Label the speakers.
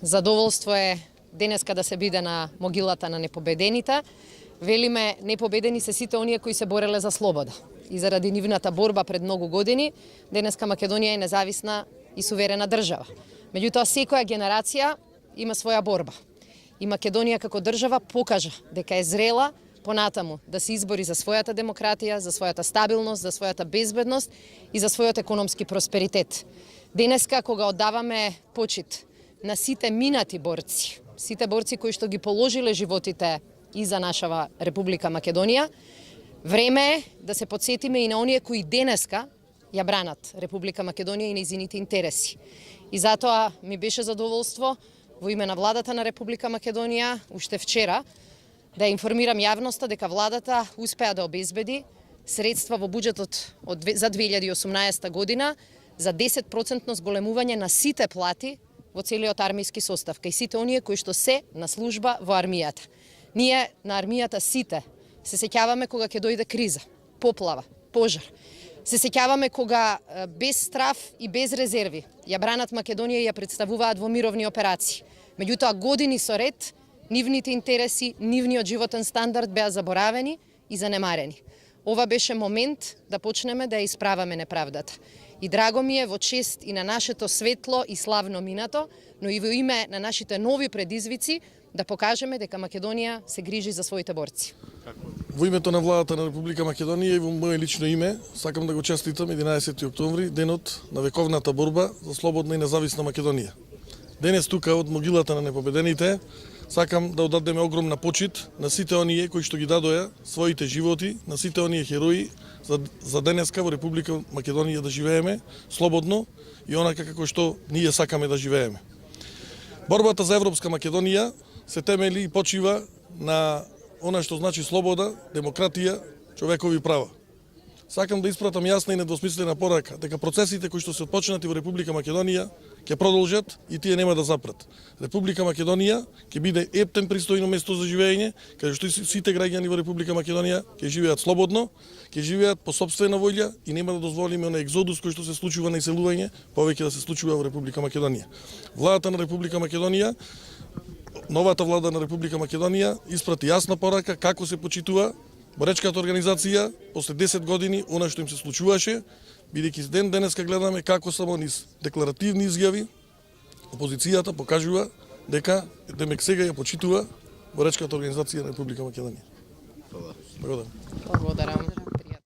Speaker 1: Задоволство е денеска да се биде на могилата на непобедените. Велиме, непобедени се сите оние кои се бореле за слобода. И заради нивната борба пред многу години, денеска Македонија е независна и суверена држава. Меѓутоа, секоја генерација има своја борба. И Македонија како држава покажа дека е зрела понатаму да се избори за својата демократија, за својата стабилност, за својата безбедност и за својот економски просперитет. Денеска, кога оддаваме почит на сите минати борци, сите борци кои што ги положиле животите и за нашава Република Македонија, време е да се подсетиме и на оние кои денеска ја бранат Република Македонија и нејзините интереси. И затоа ми беше задоволство во име на владата на Република Македонија уште вчера да информирам јавноста дека владата успеа да обезбеди средства во буџетот за 2018 година за 10% зголемување на сите плати во целиот армијски состав, кај сите оние кои што се на служба во армијата. Ние на армијата сите се сеќаваме кога ќе дојде криза, поплава, пожар. Се сеќаваме кога без страф и без резерви ја бранат Македонија и ја представуваат во мировни операции. Меѓутоа, години со ред, нивните интереси, нивниот животен стандард беа заборавени и занемарени. Ова беше момент да почнеме да ја исправаме неправдата. И драго ми е во чест и на нашето светло и славно минато, но и во име на нашите нови предизвици да покажеме дека Македонија се грижи за своите борци.
Speaker 2: Во името на владата на Република Македонија и во моје лично име сакам да го честитам 11 октомври, денот на вековната борба за слободна и независна Македонија. Денес тука од могилата на непобедените сакам да оддадеме огромна почит на сите оние кои што ги дадоа своите животи, на сите оние херои за денеска во Република Македонија да живееме слободно и онака како што ние сакаме да живееме. Борбата за Европска Македонија се темели и почива на она што значи слобода, демократија, човекови права. Сакам да испратам јасна и недвосмислена порака дека процесите кои што се отпочнати во Република Македонија ќе продолжат и тие нема да запрат. Република Македонија ќе биде ептен пристојно место за живење, каде што сите граѓани во Република Македонија ќе живеат слободно, ќе живеат по сопствена волја и нема да дозволиме на екзодус кој што се случува на иселување повеќе да се случува во Република Македонија. Владата на Република Македонија, новата влада на Република Македонија испрати јасна порака како се почитува боречката организација после 10 години она што им се случуваше, бидејќи денеска гледаме како само низ декларативни изјави опозицијата покажува дека демек сега ја почитува боречката организација на Република Македонија.
Speaker 1: Благодарам.